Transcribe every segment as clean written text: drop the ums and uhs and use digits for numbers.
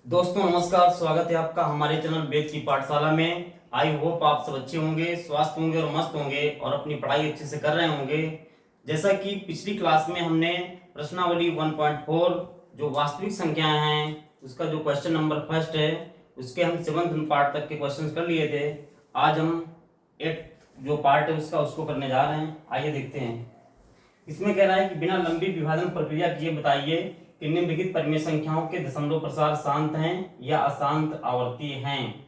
दोस्तों नमस्कार, स्वागत है आपका हमारे चैनल वेद की पाठशाला में। आई होप आप सब अच्छे होंगे, स्वस्थ होंगे और मस्त होंगे और अपनी पढ़ाई अच्छे से कर रहे होंगे। जैसा कि पिछली क्लास में हमने प्रश्नावली 1.4 जो वास्तविक संख्याएं हैं उसका जो क्वेश्चन नंबर फर्स्ट है उसके हम 7th पार्ट तक के क्वेश्चन कर लिए थे। आज हम 8th जो पार्ट है उसको करने जा रहे हैं। आइए देखते हैं। इसमें कह रहा है कि बिना लंबी विभाजन प्रक्रिया किए बताइए कि निम्नलिखित परिमेय संख्याओं के दशमलव प्रसार शांत हैं या अशांत आवर्ती हैं।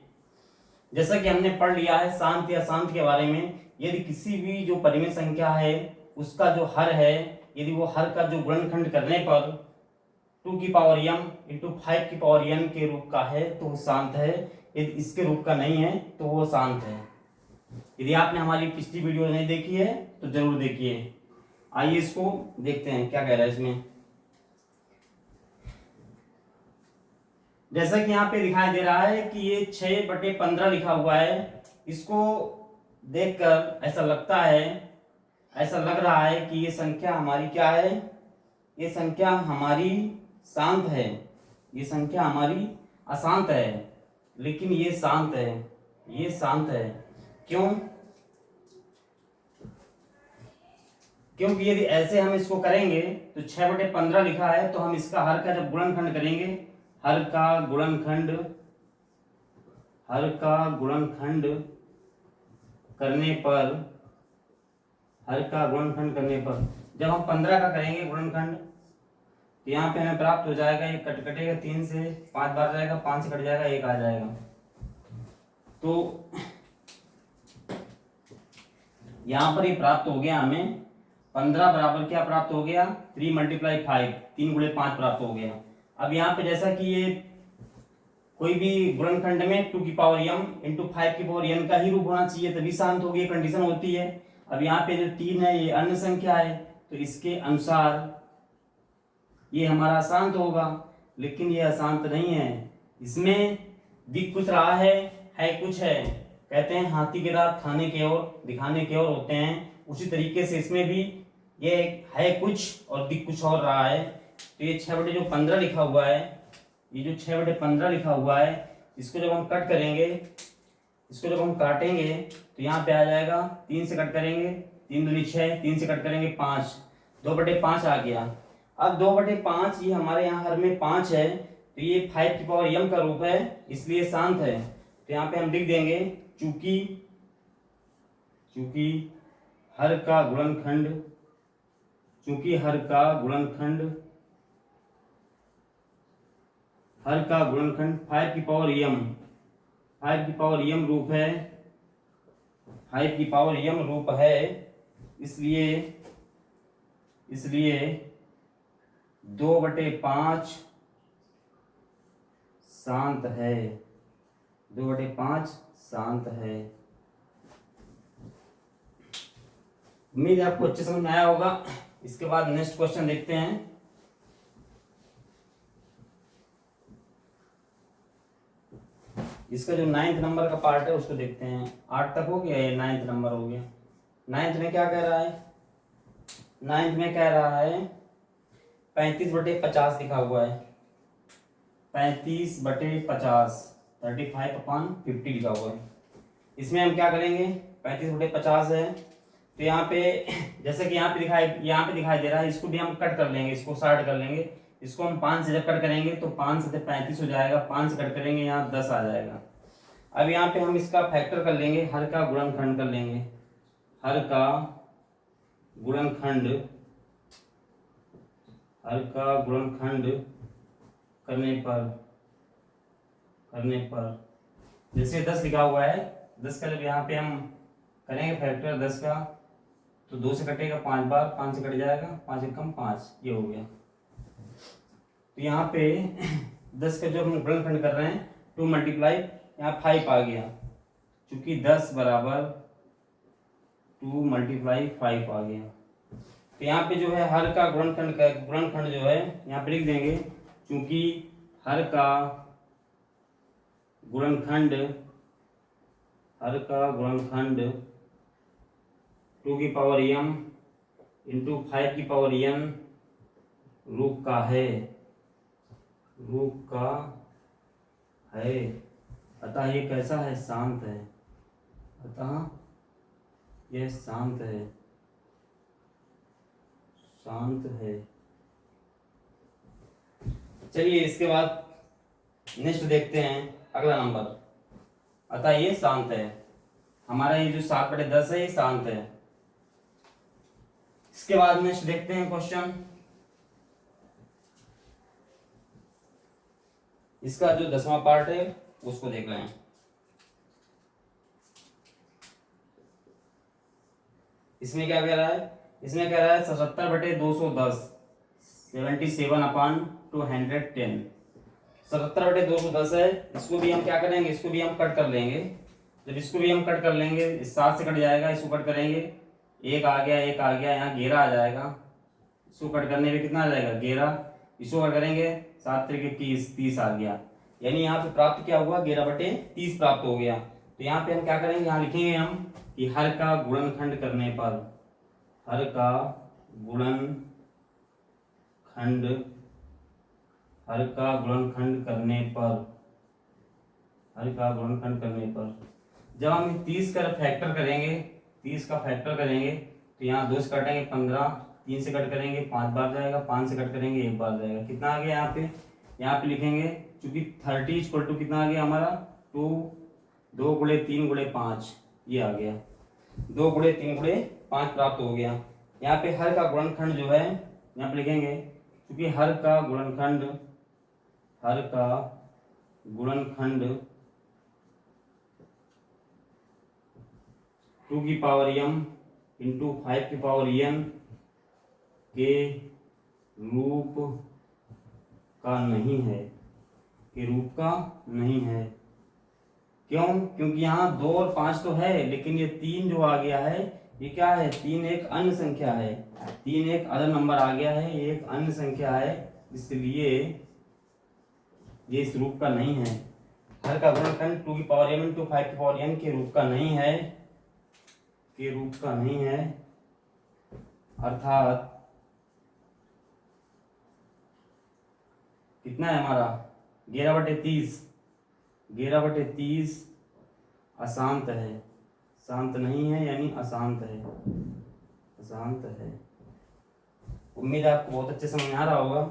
जैसा कि हमने पढ़ लिया है शांत या अशांत के बारे में, यदि किसी भी जो परिमेय संख्या है उसका जो हर है, यदि वो हर का जो गुणनखंड करने पर 2 की पावर m इंटू 5 की पावर n के रूप का है तो वो शांत है, यदि इसके रूप का नहीं है तो वो शांत है। यदि आपने हमारी पिछली वीडियो नहीं देखी है तो जरूर देखिए। आइए इसको देखते हैं क्या कह रहा है इसमें। जैसा कि यहाँ पे दिखाई दे रहा है कि ये 6/15 लिखा हुआ है। इसको देखकर ऐसा लग रहा है कि ये संख्या हमारी क्या है, ये संख्या हमारी शांत है, ये संख्या हमारी अशांत है, लेकिन ये शांत है, ये शांत है। क्यों? क्योंकि यदि ऐसे हम इसको करेंगे तो 6/15 लिखा है तो हम इसका हर का जब गुणनखंड करेंगे, हर का गुणनखंड करने पर जब हम 15 का करेंगे गुणनखंड तो यहाँ पे हमें प्राप्त हो जाएगा, ये कटेगा 3 से 5 बार जाएगा, 5 से कट जाएगा, 1 आ जाएगा। तो यहाँ पर ये प्राप्त हो गया हमें 15 बराबर क्या प्राप्त हो गया, 3 × 5, 3 × 5 प्राप्त हो गया। अब यहाँ पे जैसा कि ये कोई भी गुणनखंड में 2 की पावर m इंटू 5 की पावर n का ही रूप होना चाहिए तभी शांत होगी, कंडीशन होती है। अब यहाँ पे जो 3 है ये अन्य संख्या है तो इसके अनुसार ये हमारा शांत होगा, लेकिन ये अशांत नहीं है। इसमें दिख कुछ रहा है कुछ है। कहते हैं हाथी के दांत खाने की ओर दिखाने की ओर होते हैं, उसी तरीके से इसमें भी ये है कुछ और दिख कुछ और रहा है। तो ये 6/15 लिखा हुआ है, ये जो 6/15 लिखा हुआ है इसको जब हम कट करेंगे, इसको जब हम काटेंगे तो यहाँ पे आ जाएगा 3 से कट करेंगे, 3 दूनी 6, 3 से कट करेंगे 5, 2/5 आ गया। अब 2/5 ये हमारे यहाँ हर में 5 है तो ये 5 की पावर m का रूप है इसलिए शांत है। तो यहाँ पे हम लिख देंगे चूंकि हर का गुणनखंड 5 की पावर m रूप है, 5 की पावर m रूप है, इसलिए 2/5 शांत है, 2/5 शांत है। उम्मीद है आपको अच्छे समझ में आया होगा। इसके बाद नेक्स्ट क्वेश्चन देखते हैं। इसका जो 9th नंबर का पार्ट है उसको देखते हैं। 8 तक हो गया, ये 9th नंबर हो गया। 9th में क्या कह रहा है, 9th में कह रहा है 35/50 लिखा हुआ है, 35/50 35/50 लिखा हुआ है। इसमें हम क्या करेंगे, 35/50 है तो यहाँ पे जैसे कि यहाँ पे दिखाई दे रहा है, इसको भी हम कट कर लेंगे, इसको शार्ट कर लेंगे। इसको हम 5 से जब कट करेंगे तो 5 से 35 हो जाएगा, 5 से कट करेंगे यहाँ 10 आ जाएगा। अब यहाँ पे हम इसका फैक्टर कर लेंगे, हर का गुणनखंड कर लेंगे, हर का गुणनखंड करने पर जैसे 10 लिखा हुआ है, 10 का जब यहाँ पे हम करेंगे फैक्टर 10 का तो 2 से कटेगा 5 बार, 5 से कट जाएगा, 5 एकम 5, ये हो गया। तो यहाँ पे 10 का जो हम गुणनखंड कर रहे हैं 2 मल्टीप्लाई यहाँ 5 आ गया, चूंकि 10 बराबर 2 × 5 आ गया। तो यहाँ पे जो है हर का गुणनखंड जो है यहाँ पे लिख देंगे, चूंकि हर का गुणनखंड 2 की पावर m इंटू 5 की पावर n रूप का है, रूप का है, अतः ये कैसा है, शांत है, अतः यह शांत है, शांत है। चलिए इसके बाद नेक्स्ट देखते हैं अगला नंबर। अतः ये शांत है, हमारा ये जो 7/10 है ये शांत है। इसके बाद नेक्स्ट देखते हैं क्वेश्चन। इसका जो 10वां पार्ट है उसको देख रहे हैं। इसमें क्या कह रहा है, इसमें कह रहा है 77/210, 77/210। 77/210 है, इसको भी हम क्या करेंगे, इसको भी हम कट कर लेंगे। जब इसको भी हम कट कर लेंगे, इस 7 से कट जाएगा, इसको कट करेंगे, एक आ गया, एक आ गया, यहाँ 11 आ जाएगा। इसको कट करने पे कितना आ जाएगा, 11। इसको कट करेंगे, 7 3 30, 30 आ गया। यानी यहाँ पे प्राप्त क्या हुआ, 11/30 प्राप्त हो गया। तो यहाँ पे हम क्या करेंगे, यहाँ लिखेंगे हम कि हर का गुणनखंड करने पर, हर का गुणनखंड, हर का गुणनखंड करने पर, हर का गुणनखंड करने पर, जब हम 30 का फैक्टर करेंगे, 30 का फैक्टर करेंगे तो यहाँ 2 से कटेंगे 15, 3 से कट करेंगे 5 बार जाएगा, 5 से कट करेंगे 1 बार जाएगा। कितना आ गया यहाँ पे, यहाँ पे लिखेंगे चूंकि 30 = कितना आ गया हमारा 2, 2 × 3 × 5, ये आ गया 2 × 3 × 5 प्राप्त हो गया। यहाँ पे हर का गुणनखंड जो है यहाँ पे लिखेंगे, क्योंकि हर का गुणनखंड, हर का गुणनखंड 2m × 5n के रूप का नहीं है, के रूप का नहीं है। क्यों, क्योंकि यहाँ 2 और 5 तो है, लेकिन ये 3 जो आ गया है ये क्या है, 3 एक अन्य संख्या है, 3 एक अदर नंबर आ गया है, ये एक अन्य संख्या है, इसलिए ये इस रूप का नहीं है। हर का गुणनखंड 2m × 5n के रूप का नहीं है, के रूप का नहीं है, अर्थात कितना है हमारा 11/30, 11/30 अशांत है, शांत नहीं है, यानी अशांत है, अशांत है। उम्मीद है आपको बहुत अच्छे समझ आ रहा होगा।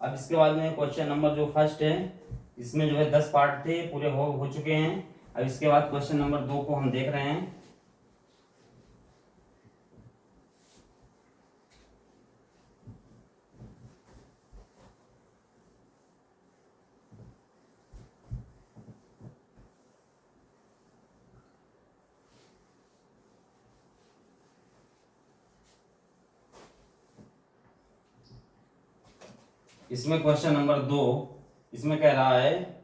अब इसके बाद में क्वेश्चन नंबर जो फर्स्ट है, इसमें जो है 10 पार्ट थे, पूरे हो चुके हैं। अब इसके बाद क्वेश्चन नंबर 2 को हम देख रहे हैं। इसमें क्वेश्चन नंबर 2, इसमें कह रहा है,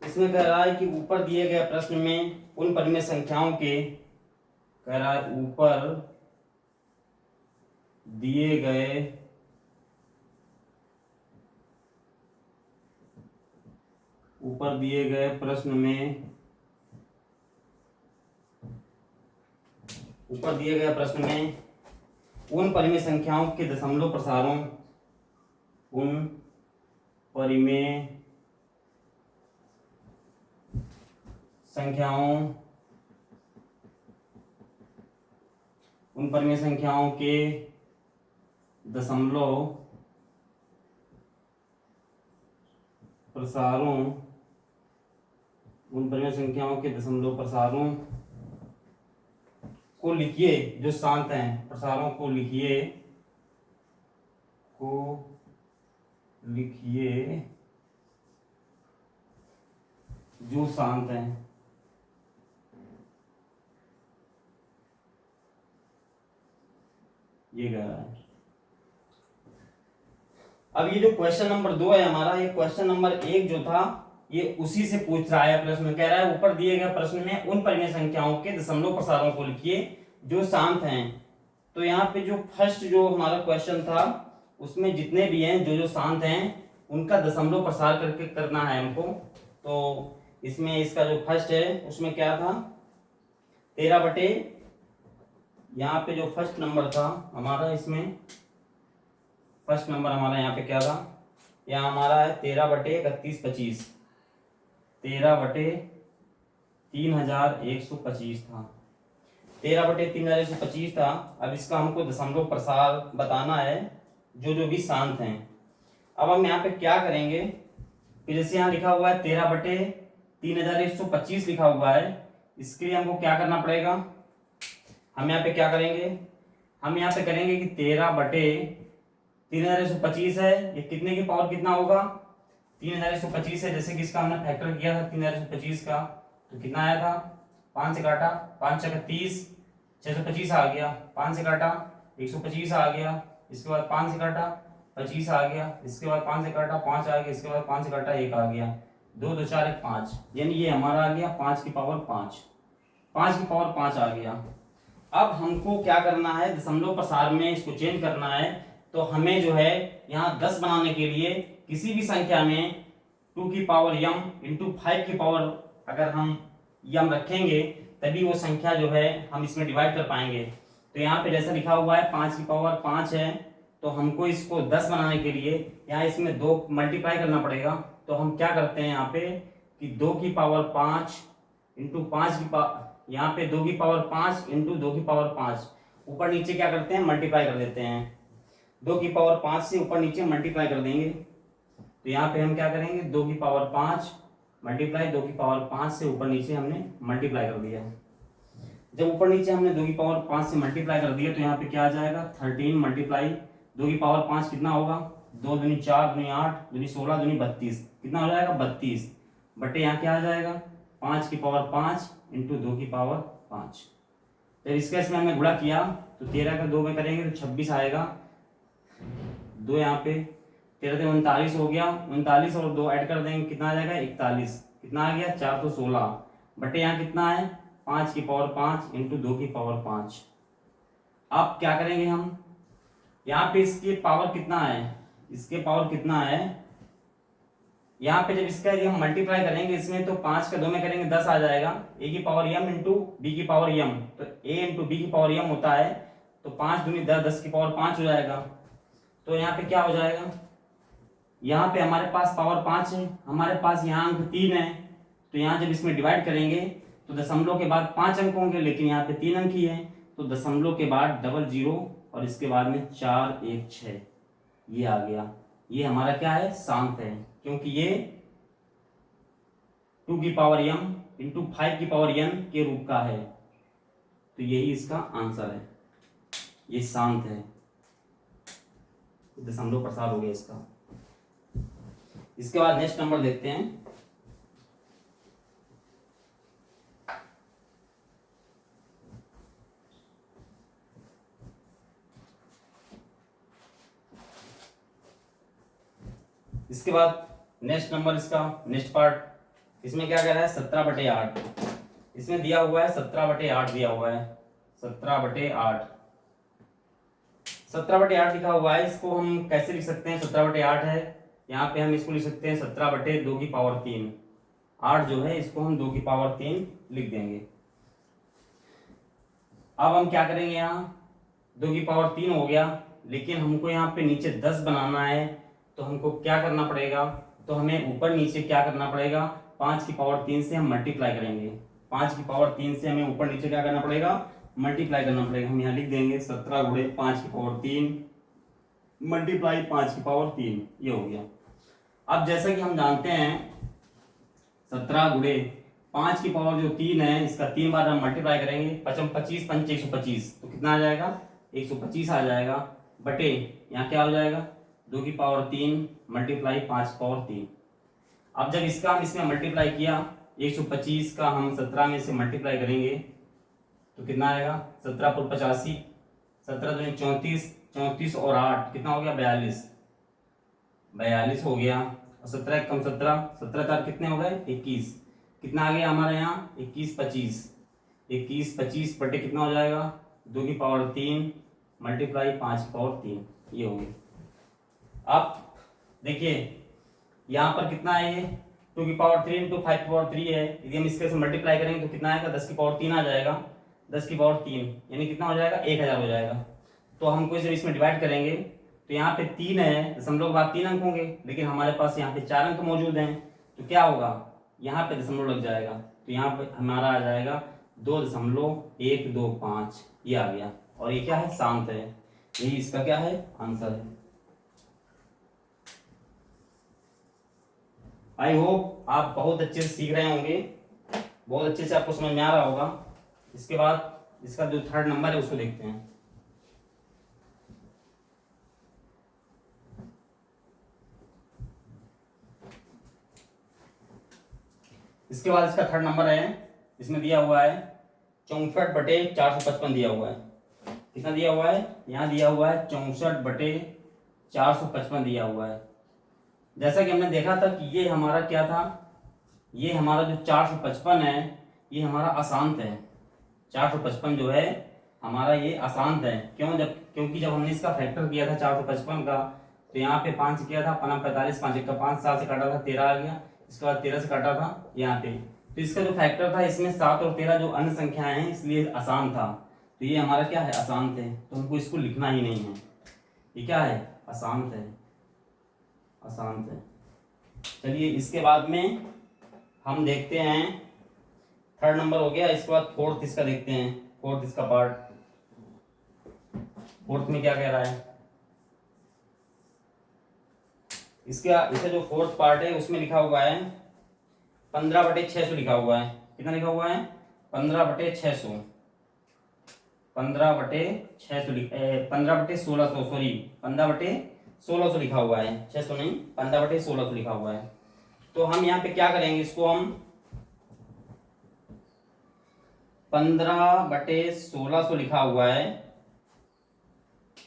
इसमें कह रहा है कि ऊपर दिए गए प्रश्न में उन परिमेय संख्याओं के, कह रहा है ऊपर दिए गए प्रश्न में, ऊपर दिए गए प्रश्न में उन परिमेय संख्याओं के दशमलव प्रसारों, उन परिमेय संख्याओं, उन परिमेय संख्याओं के दशमलव प्रसारों, उन परिमेय संख्याओं के दशमलव प्रसारों को लिखिए जो शांत हैं, प्रसारों को लिखिए, को लिखिए जो शांत हैं। ये कह रहा है। अब ये जो क्वेश्चन नंबर 2 है हमारा, ये क्वेश्चन नंबर 1 जो था ये उसी से पूछ रहा है प्रश्न। कह रहा है ऊपर दिए गए प्रश्न में उन परिमेय संख्याओं के दशमलव प्रसारों को लिखिए जो शांत हैं। तो यहाँ पे जो फर्स्ट जो हमारा क्वेश्चन था उसमें जितने भी हैं जो शांत हैं उनका दशमलव प्रसार करके करना है हमको। तो इसमें इसका जो फर्स्ट है उसमें क्या था 13 यहाँ पे जो फर्स्ट नंबर था हमारा, इसमें फर्स्ट नंबर हमारा यहाँ पे क्या था, यहाँ हमारा है 13/3125। 13/3125 था। 13/3125 था। अब इसका हमको दशमलव प्रसार बताना है, जो जो भी शांत हैं। अब हम यहाँ पे क्या करेंगे कि जैसे यहाँ लिखा हुआ है 13/3125 लिखा हुआ है, इसके लिए हमको क्या करना पड़ेगा। हम यहाँ पे क्या करेंगे, हम यहाँ पे करेंगे कि 13/3125 है, ये कितने की पावर कितना होगा, 3125 है। जैसे कि इसका हमने फैक्टर किया था 3125 का, तो कितना आया था, 5 से काटा, 5 छक्का 30, 625 आ गया, 5 से काटा 125 आ गया, इसके बाद 5 से काटा 25 आ गया, इसके बाद 5 से काटा 5 आ गया, इसके बाद 5 से काटा 1 आ गया, 2 2 4 1 5, यानी ये हमारा आ गया 5 की पावर 5, 5 की पावर 5 आ गया। अब हमको क्या करना है, दशमलव प्रसार में इसको चेंज करना है। तो हमें जो है यहाँ 10 बनाने के लिए किसी भी संख्या में 2 की पावर m इंटू 5 की पावर अगर हम m रखेंगे, तभी वो संख्या जो है हम इसमें डिवाइड कर पाएंगे। तो यहाँ पे जैसा लिखा हुआ है 5 की पावर 5 है, तो हमको इसको 10 बनाने के लिए यहाँ इसमें 2 मल्टीप्लाई करना पड़ेगा। तो हम क्या करते हैं यहाँ पे कि 2 की पावर 5 इंटू 5 की पावर, यहाँ पे 2 की पावर 5 इंटू 2 की पावर 5, ऊपर नीचे क्या करते हैं, मल्टीप्लाई कर देते हैं। 2 की पावर 5 से ऊपर नीचे मल्टीप्लाई कर देंगे। तो यहाँ पे हम क्या करेंगे, 2 की पावर 5 मल्टीप्लाई 2 की पावर 5 से ऊपर नीचे हमने मल्टीप्लाई कर दिया। जब ऊपर नीचे हमने 2 की पावर 5 से मल्टीप्लाई कर दिया, तो यहाँ पे क्या आ जाएगा, 13 मल्टीप्लाई 2 की पावर 5 कितना होगा, 2 दूनी 4 दूनी 8 दूनी 16 दूनी 32, कितना हो जाएगा 32, बटे यहाँ क्या आ जाएगा 5 की पावर 5 इंटू 2 की पावर 5। जब इसका इसमें हमने गुणा किया तो 13 का 2 में करेंगे तो 26 आएगा, 2 यहाँ पे 13 से 39 हो गया, 39 और 2 ऐड कर देंगे कितना आ जाएगा 41, कितना आ गया 4 तो 16, बटे यहाँ कितना है 5 की पावर 5 इंटू 2 की पावर 5। अब क्या करेंगे हम, यहाँ पे इसकी पावर कितना है, इसके पावर कितना है, यहाँ पे जब इसका हम मल्टीप्लाई करेंगे इसमें, तो 5 का 2 में करेंगे 10 आ जाएगा, ए की पावर m इंटू बी की पावर m, तो a इंटू बी की पावर m होता है, तो 5 दूनी 10, 10 की पावर 5 हो जाएगा। तो यहाँ पे क्या हो जाएगा, यहाँ पे हमारे पास पावर 5 है, हमारे पास यहाँ अंक 3 है, तो यहाँ जब इसमें डिवाइड करेंगे तो दशमलव के बाद 5 अंक होंगे, लेकिन यहाँ पे 3 अंक ही है, तो दशमलव के बाद 00 और इसके बाद में 4 1 6, ये आ गया। ये हमारा क्या है, शांत है, क्योंकि ये 2 की पावर m इंटू 5 की पावर n के रूप का है, तो यही इसका आंसर है, ये शांत है, दशमलव प्रसार हो गया इसका। इसके बाद नेक्स्ट नंबर देखते हैं। इसके बाद नेक्स्ट नंबर, इसका नेक्स्ट पार्ट, इसमें क्या कह रहा है 17/8, इसमें दिया हुआ है 17/8 दिया हुआ है, 17/8, 17/8 लिखा हुआ है। इसको हम कैसे लिख सकते हैं, 17/8 है, यहाँ पे हम इसको लिख सकते हैं 17/2 की पावर 3, 8 जो है इसको हम 2 की पावर 3 लिख देंगे। अब हम क्या करेंगे, यहाँ 2 की पावर 3 हो गया, लेकिन हमको यहाँ पे नीचे 10 बनाना है, तो हमको क्या करना पड़ेगा, तो हमें ऊपर नीचे क्या करना पड़ेगा, 5 की पावर 3 से हम मल्टीप्लाई करेंगे, 5 की पावर 3 से हमें ऊपर नीचे क्या करना पड़ेगा, मल्टीप्लाई करना पड़ेगा। हम यहाँ लिख देंगे 17 गुणे 5 की पावर 3 मल्टीप्लाई 5 की पावर 3, ये हो गया। अब जैसा कि हम जानते हैं 17 गुणे 5 की पावर जो 3 है, इसका 3 बार हम मल्टीप्लाई करेंगे, 25 5 125, तो कितना आ जाएगा 125 आ जाएगा, बटे यहाँ क्या हो जाएगा 2 की पावर 3 मल्टीप्लाई 5 की पावर 3। अब जब इसका हम इसमें मल्टीप्लाई किया, 125 का हम 17 में से मल्टीप्लाई करेंगे तो कितना आएगा 17 पर 85, 17 दूनी 34, 34 और 8 कितना हो गया 42, 42 हो गया, और 17 कम 17, 17 4 कितने हो गए 21, कितना आ गया हमारे यहाँ 21 25, 21 25 बटे कितना हो जाएगा 2 की पावर 3 मल्टीप्लाई 5 की पावर 3, ये हो गया। अब देखिए यहाँ पर कितना है, ये 2 की पावर 3 इंटू 5 की पावर 3 है, यदि हम इसके से मल्टीप्लाई करेंगे तो कितना आएगा 10 की पावर 3 आ जाएगा, 10 की पावर 3 यानी कितना हो जाएगा 1000 हो जाएगा। तो हमको जब इसमें डिवाइड करेंगे तो यहाँ पे 3 है, दशमलव के बाद 3 अंक होंगे, लेकिन हमारे पास यहाँ पे 4 अंक मौजूद हैं, तो क्या होगा यहाँ पे दशमलव लग जाएगा, तो यहाँ पे हमारा आ जाएगा 2.125, ये आ गया। और ये क्या है, शांत है। यही इसका क्या है, आंसर है। आई होप आप बहुत अच्छे से सीख रहे होंगे, बहुत अच्छे से आपको समझ में आ रहा होगा। इसके बाद इसका जो थर्ड नंबर है उसको देखते हैं। इसके बाद इसका थर्ड नंबर है, इसमें दिया हुआ है 64/455 दिया हुआ है। कितना दिया हुआ है, यहाँ दिया हुआ है 64/455 दिया हुआ है। जैसा कि हमने देखा था कि ये हमारा क्या था, ये हमारा जो 455 है ये हमारा अशांत है। 455 जो है हमारा ये अशांत है। क्योंकि जब हमने इसका फैक्टर किया था 455 का, तो यहाँ पे 5 किया था, 45, 5 1 का 5, 7 से काटा था 13 आ गया। इसके बाद 13 से काटा था यहाँ पे, तो इसका जो फैक्टर था इसमें 7 और 13 जो अन्य संख्याएं हैं, इसलिए आसान था। तो ये हमारा क्या है, अशांत है। तो हमको इसको लिखना ही नहीं है। ये क्या है, अशांत है, अशांत है। चलिए इसके बाद में हम देखते हैं, थर्ड नंबर हो गया। इसके बाद फोर्थ इसका देखते हैं, फोर्थ इसका पार्ट। फोर्थ में क्या कह रहा है, इसका जो फोर्थ पार्ट है उसमें लिखा हुआ है 15/600 लिखा हुआ है। कितना लिखा हुआ है, 15/600, 15/1600, सॉरी 15/1600 लिखा हुआ है, 600 नहीं, 15/1600 लिखा हुआ है। तो हम यहाँ पे क्या करेंगे, इसको हम 15/1600 लिखा हुआ है,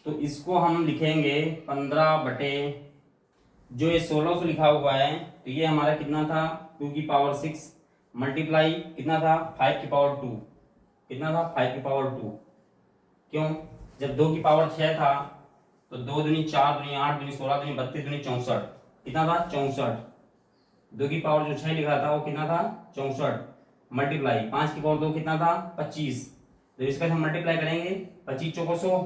तो इसको हम लिखेंगे 15 जो ये 1600 लिखा हुआ है, तो ये हमारा कितना था, 2⁶ मल्टीप्लाई कितना था, 5⁵2। कितना था, 5⁵2। क्यों, जब 2⁶6 था तो 2 दूनी 4 दूनी 8 दूनी 16 दूनी 32 दूनी 64, कितना था, 64। 2⁶6 लिखा था वो कितना था, 64 मल्टीप्लाई 5⁵2 कितना था, 25। तो इसका हम मल्टीप्लाई करेंगे, 25 चौको 100,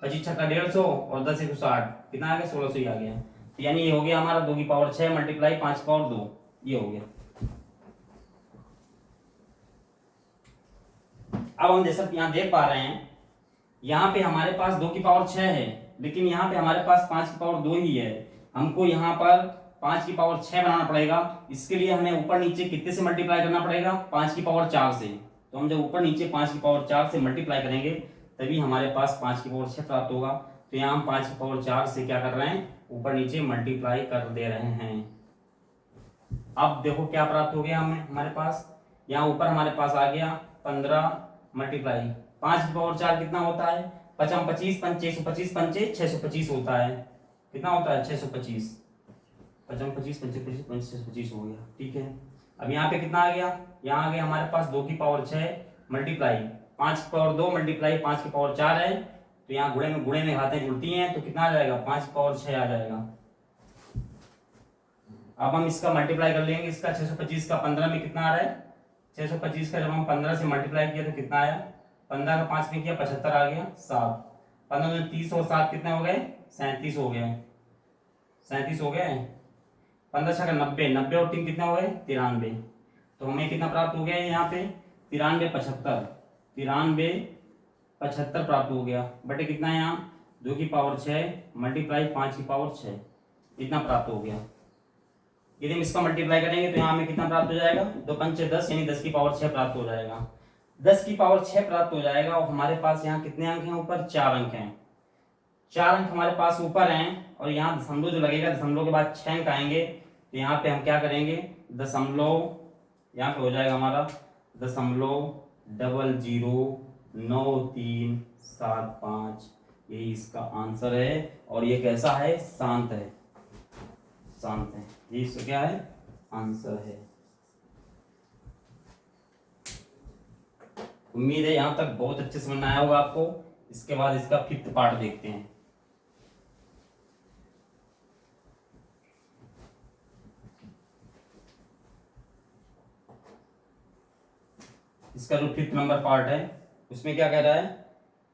25 छक्का 150 और 10 1 60, कितना आ गया, 1600 ही आ गया। तो यानी ये हो गया हमारा 2⁶6 मल्टीप्लाई 5⁵2, ये हो गया। अब हम जैसा यहाँ देख पा रहे हैं, यहाँ पे हमारे पास 2⁶6 है, लेकिन यहाँ पे हमारे पास 5⁵2 ही है। हमको यहाँ पर 5⁶6 बनाना पड़ेगा। इसके लिए हमें ऊपर नीचे कितने से मल्टीप्लाई करना पड़ेगा, 5⁴ से। तो हम जब ऊपर नीचे 5⁴ से मल्टीप्लाई करेंगे तभी हमारे पास 5⁵6 प्राप्त होगा। तो यहाँ हम 5⁴ से क्या कर रहे हैं, ऊपर नीचे मल्टीप्लाई कर दे रहे हैं। अब देखो क्या प्राप्त हो गया हमें, हमारे पास यहाँ ऊपर हमारे पास आ गया 15 मल्टीप्लाई 5⁴ कितना होता है, 5 25, 5 625, 5 625 होता है। कितना होता है, 625। 5 25, 5 25, 625 हो गया, ठीक है। अब यहाँ पे कितना आ गया, यहाँ आ गया हमारे पास 2⁶6 मल्टीप्लाई 5⁵2 मल्टीप्लाई 5⁵4 है। तो यहाँ गुणे में घातें जुड़ती हैं, तो कितना आ जाएगा, 5⁵6 आ जाएगा। अब हम इसका मल्टीप्लाई कर लेंगे, इसका 625 का 15 में कितना आ रहा है, 625 का जब हम 15 से मल्टीप्लाई किया तो कितना आया, 15 का 5 में किया 75 आ गया, 7 15 में 30 और 7 कितने हो गए, 37 हो गए, 37 हो गए। 15 छक्का 90, 90 और 3 कितने हो गए, 93। तो हमें कितना प्राप्त हो गया यहाँ पे, 93 75, 93 75 प्राप्त हो गया। बटे कितना है यहाँ, 2⁶6 मल्टीप्लाई 5⁶6, इतना प्राप्त हो गया। यदि हम इसका मल्टीप्लाई करेंगे तो यहाँ हमें कितना प्राप्त हो जाएगा, 2 पंचे 10 यानी 10⁶6 प्राप्त हो जाएगा। 10⁶6 प्राप्त हो जाएगा। और हमारे पास यहाँ कितने अंक हैं, ऊपर 4 अंक हैं। 4 अंक हमारे पास ऊपर हैं, और यहाँ दशमलव जो लगेगा, दशमलव के बाद 6 अंक आएंगे। तो यहाँ पे हम क्या करेंगे, दशमलव यहाँ पे हो जाएगा हमारा 0.009375, यही इसका आंसर है। और ये कैसा है, शांत है, शांत है, ये इसका क्या है, आंसर है। उम्मीद है यहां तक बहुत अच्छे समझ में आया होगा आपको। इसके बाद इसका फिफ्थ पार्ट देखते हैं। इसका जो फिफ्थ नंबर पार्ट है उसमें क्या कह रहा है,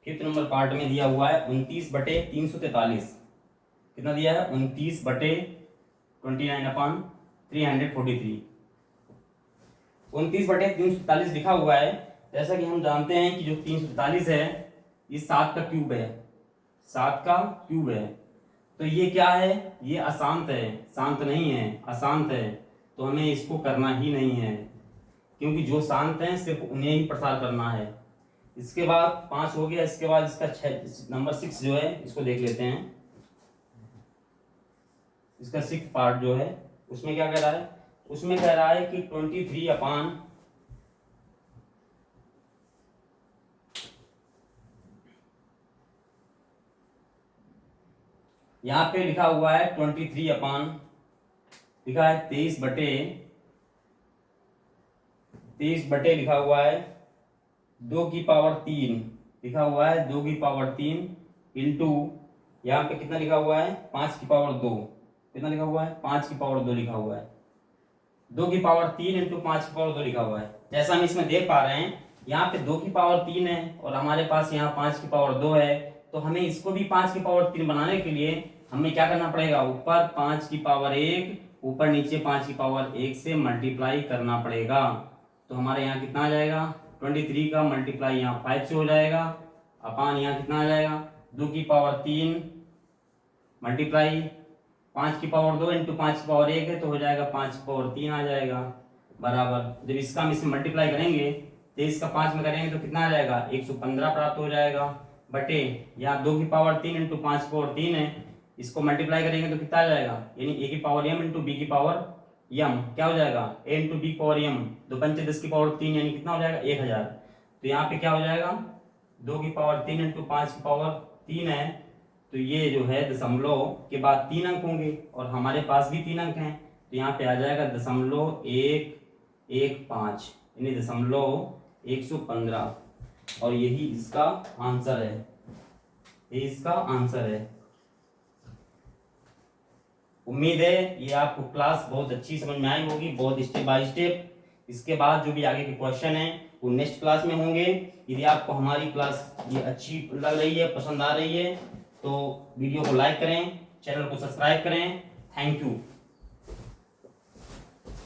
फिफ्थ नंबर पार्ट में दिया हुआ है 29/343। कितना दिया है, 29/29/343। 29/343 लिखा हुआ है। जैसा कि हम जानते हैं कि जो 343 है ये 7 का क्यूब है, 7 का क्यूब है। तो ये क्या है, ये अशांत है, शांत नहीं है, अशांत है। तो हमें इसको करना ही नहीं है, क्योंकि जो शांत हैं सिर्फ उन्हें ही प्रसार करना है। इसके बाद 5 हो गया। इसके बाद इसका नंबर 6 जो है इसको देख लेते हैं। इसका 6 पार्ट जो है उसमें क्या कह रहा है, उसमें कह रहा है कि 23 अपान यहाँ पे लिखा हुआ है 23 अपान लिखा है 23 बटे लिखा हुआ है 2 की पावर 3 लिखा हुआ है 2 की पावर 3 इंटू यहाँ पे कितना लिखा हुआ है 5 की पावर 2। कितना लिखा हुआ है 5 की पावर 2 लिखा हुआ है। 2 की पावर 3 इंटू 5 की पावर 2 लिखा हुआ है। जैसा हम इसमें देख पा रहे हैं यहाँ पे 2 की पावर 3 है और हमारे पास यहाँ 5 की पावर 2 है। तो हमें इसको भी 5 की पावर 3 बनाने के लिए हमें क्या करना पड़ेगा, ऊपर 5 की पावर 1 ऊपर नीचे 5 की पावर 1 से मल्टीप्लाई करना पड़ेगा। तो हमारे यहाँ कितना आ जाएगा 23 का मल्टीप्लाई यहाँ 5 से हो जाएगा अपान यहाँ कितना आ जाएगा 2 की पावर 3 मल्टीप्लाई 5 की पावर 2 इंटू 5 की पावर 1 है तो हो जाएगा 5 की पावर 3 आ जाएगा बराबर। जब इसका हम इससे मल्टीप्लाई करेंगे 23 का 5 में करेंगे तो कितना आ जाएगा 115 प्राप्त हो जाएगा बटे यहाँ 2 की पावर 3 इंटू 5 की पावर 3 है, इसको मल्टीप्लाई करेंगे तो कितना आ जाएगा यानी a की पावर m इंटू बी की पावर m क्या हो जाएगा a into B power m 2 पंचे 10 की पावर 3 यानी कितना हो जाएगा 1000। तो यहाँ पे क्या हो जाएगा 2 की पावर 3 इंटू 5 की पावर 3 है तो ये जो है दशमलव के बाद 3 अंक होंगे और हमारे पास भी 3 अंक हैं तो यहाँ पे आ जाएगा 0.115 यानी 0.115 और यही इसका आंसर है, ये इसका आंसर है। उम्मीद है ये आपको क्लास बहुत अच्छी समझ में आई होगी, बहुत स्टेप बाय स्टेप। इसके बाद जो भी आगे के क्वेश्चन हैं वो नेक्स्ट क्लास में होंगे। यदि आपको हमारी क्लास ये अच्छी लग रही है, पसंद आ रही है तो वीडियो को लाइक करें, चैनल को सब्सक्राइब करें। Thank you.